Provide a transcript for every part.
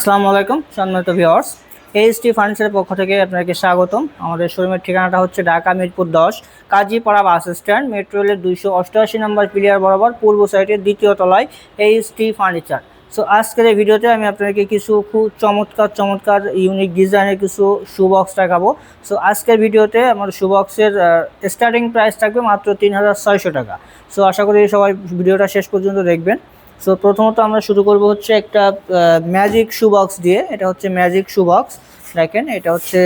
আসসালামু আলাইকুম সম্মানিত ভিউয়ার্স, এইচটি ফার্নিচারের পক্ষ থেকে আপনাকে স্বাগতম। আমাদের শোরুমের ঠিকানাটা হচ্ছে Dhaka Mirpur 10 Kazipara bus stand, metro রেলের 288 নম্বর পিলিয়ার বরাবর পূর্ব সাইডের দ্বিতীয় তলায় এইচটি ফার্নিচার। সো আজকের এই ভিডিওতে আমি আপনাকে কিছু খুব চমৎকার ইউনিক ডিজাইনের কিছু শু বক্স দেখাবো। সো আজকের ভিডিওতে আমার শু বক্সের স্টার্টিং প্রাইস থাকবে মাত্র 3600 টাকা। সো আশা করি সবাই ভিডিওটা শেষ পর্যন্ত দেখবেন। সো প্রথমত আমরা শুরু করব হচ্ছে একটা ম্যাজিক শু বক্স দিয়ে। এটা হচ্ছে ম্যাজিক শু বক্স, দেখেন এটা হচ্ছে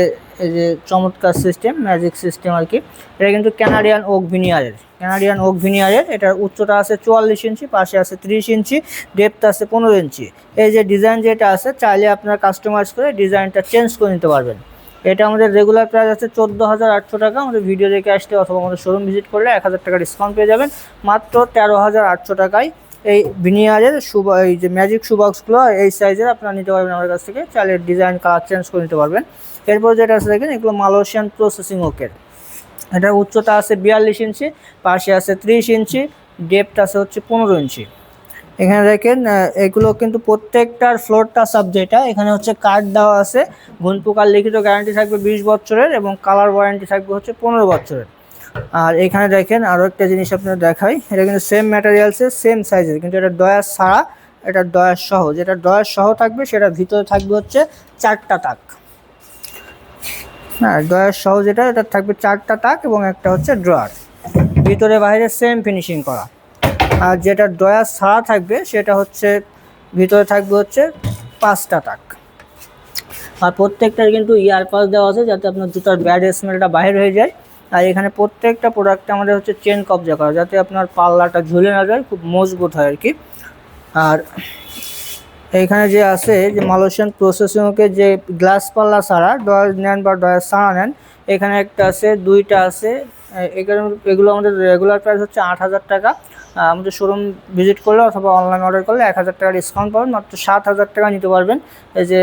এই যে চমৎকার সিস্টেম, ম্যাজিক সিস্টেম আর কি। এটা কিন্তু কানাডিয়ান ওক ভিনিয়ারের। এটার উচ্চতা আছে 44 ইঞ্চি, পাশে আছে 30 ইঞ্চি, ডেপথ আছে 15 ইঞ্চি। এই যে ডিজাইন যেটা আছে, চাইলে আপনারা কাস্টমাইজ করে ডিজাইনটা চেঞ্জ করে নিতে পারবেন। এটা আমাদের রেগুলার প্রাইস আছে 14,800 টাকা। আমাদের ভিডিও দেখে আসলে অথবা আমাদের শোরুম ভিজিট করলে 1000 টাকা ডিসকাউন্ট পেয়ে যাবেন। মাত্র 13,800 টাকায় এই ভিনিয়ারের এই যে ম্যাজিক শু বক্সগুলো এই সাইজের আপনারা নিতে পারবেন আমার কাছ থেকে। চাইলে ডিজাইন কালার চেঞ্জ করে নিতে পারবেন। এরপর যেটা আছে দেখেন, এগুলো মালয়েশিয়ান প্রসেসিং ওকের। এটার উচ্চতা আছে 42 ইঞ্চি, পাশে আছে 30 ইঞ্চি, ডেপথ আছে হচ্ছে 15 ইঞ্চি। এখানে দেখেন এগুলো কিন্তু প্রত্যেকটার ফ্লোর টাচ আপ, যেটা এখানে হচ্ছে কার্ড দেওয়া আছে। ঘুণ পোকার লিখিত গ্যারান্টি থাকবে 20 বছরের এবং কালার ওয়ারেন্টি থাকবে হচ্ছে 15 বছরের। আর এখানে দেখেন আরও একটা জিনিস আপনার দেখাই, এটা কিন্তু সেম ম্যাটেরিয়ালসের সেম সাইজের, কিন্তু এটা ডয়ার ছাড়া, এটা ডয়ার সহ। যেটা ডয়ার সহ থাকবে সেটার ভিতরে থাকবে হচ্ছে 4টা তাক। হ্যাঁ, ডয়ার সহ যেটা, এটা থাকবে 4টা তাক এবং একটা হচ্ছে ড্রয়ার, ভিতরে বাইরে সেম ফিনিশিং করা। আর যেটা ডয়ার ছাড়া থাকবে সেটা হচ্ছে ভিতরে থাকবে হচ্ছে 5টা তাক। আর প্রত্যেকটার কিন্তু ইয়ার পাস দেওয়া আছে, যাতে আপনার জুতার ব্যাড স্মেলটা বাইরে হয়ে যায়। আর এখানে প্রত্যেকটা প্রোডাক্টে আমাদের হচ্ছে চেন কবজা করা, যাতে আপনার পাল্লাটা ঝুলে না যায়, খুব মজবুত হয় আর কি। আর এইখানে যে আছে যে মালয়েশিয়ান প্রসেসিংকে যে গ্লাস পাল্লা ছাড়া ডয়ার নেন বা ডয়ার ছাড়া নেন, এখানে একটা আছে, 2টা আছে। এগুলো আমাদের রেগুলার প্রাইস হচ্ছে 8,000 টাকা। আমাদের শোরুম ভিজিট করলে অথবা অনলাইন অর্ডার করলে 1000 টাকা ডিসকাউন্ট পাবেন। মাত্র 7,000 টাকা নিতে পারবেন। এই যে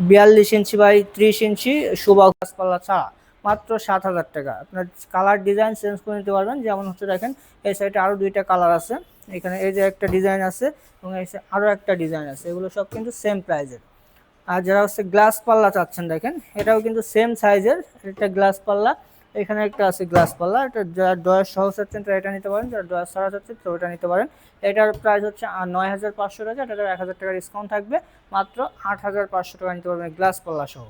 42 inch by 30 inch shoe box glass পাল্লা ছাড়া মাত্র 7,000 টাকা। আপনার কালার ডিজাইন চেঞ্জ করে নিতে পারবেন। যেমন হচ্ছে দেখেন, এই সাইডে আরও 2টা কালার আছে। এখানে এই যে একটা ডিজাইন আছে এবং এই আরও একটা ডিজাইন আছে। এগুলো সব কিন্তু সেম প্রাইজের। আর যারা হচ্ছে গ্লাস পাল্লা চাচ্ছেন, দেখেন এটাও কিন্তু সেম সাইজের। এটা গ্লাস পাল্লা, এখানে একটা আছে গ্লাস পাল্লা। এটা যারা ডয়ার সহ চাচ্ছেন তারা এটা নিতে পারেন, যারা ডয়ার ছাড়া চাচ্ছেন তো ওটা নিতে পারেন। এটার প্রাইস হচ্ছে 9,500 টাকা। এটার 1000 টাকা ডিসকাউন্ট থাকবে। মাত্র 8,500 টাকা নিতে পারবেন গ্লাস পাল্লা সহ।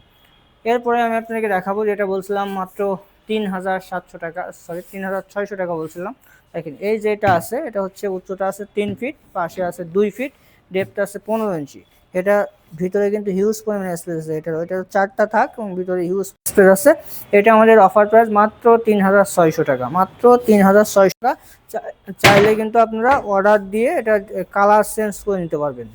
এরপরে আমি আপনাকে দেখাবো, যেটা বলছিলাম মাত্র 3,700 টাকা, সরি 3,600 টাকা বলছিলাম। দেখেন এই যেটা আছে, এটা হচ্ছে উচ্চতা আছে 3 ফিট, পাশে আছে 2 ফিট, ডেপথ আছে 15 ইঞ্চি। এটা ভিতরে কিন্তু হিউজ পরিমাণে স্পেস আছে। এটা 4টা থাক এবং ভিতরে হিউজ স্পেস আছে। এটা আমাদের অফার প্রাইস মাত্র 3,600 টাকা। মাত্র 3,600 টাকা। চাইলে কিন্তু আপনারা অর্ডার দিয়ে এটা কালার চেঞ্জ করে নিতে পারবেন।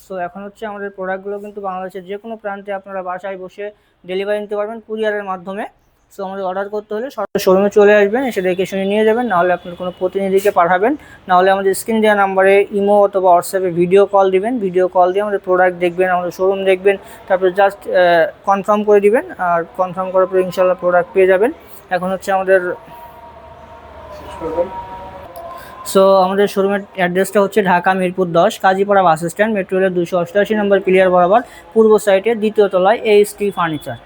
সো এখন হচ্ছে আমাদের প্রোডাক্টগুলো কিন্তু বাংলাদেশের যে কোনো প্রান্তে আপনারা বাসায় বসে ডেলিভারি নিতে পারবেন কুরিয়ারের মাধ্যমে। সো আমাদের অর্ডার করতে হলে সরাসরি শোরুমে চলে আসবেন, এসে দেখে শুনে নিয়ে যাবেন। নাহলে আপনার কোনো প্রতিনিধিকে পাঠাবেন, নাহলে আমাদের স্ক্রিন দেওয়া নাম্বারে ইমো অথবা হোয়াটসঅ্যাপে ভিডিও কল দিবেন। ভিডিও কল দিয়ে আমাদের প্রোডাক্ট দেখবেন, আমাদের শোরুম দেখবেন, তারপরে জাস্ট কনফার্ম করে দিবেন। আর কনফার্ম করার পরে ইনশাল্লাহ প্রোডাক্ট পেয়ে যাবেন। এখন হচ্ছে আমাদের আমাদের শোরুমের অ্যাড্রেসটা হচ্ছে Dhaka Mirpur 10 Kazipara bus stand, metro রেলের 288 নম্বর পিলিয়ার বরাবর পূর্ব সাইডে দ্বিতীয় তলায় এইচটি ফার্নিচার।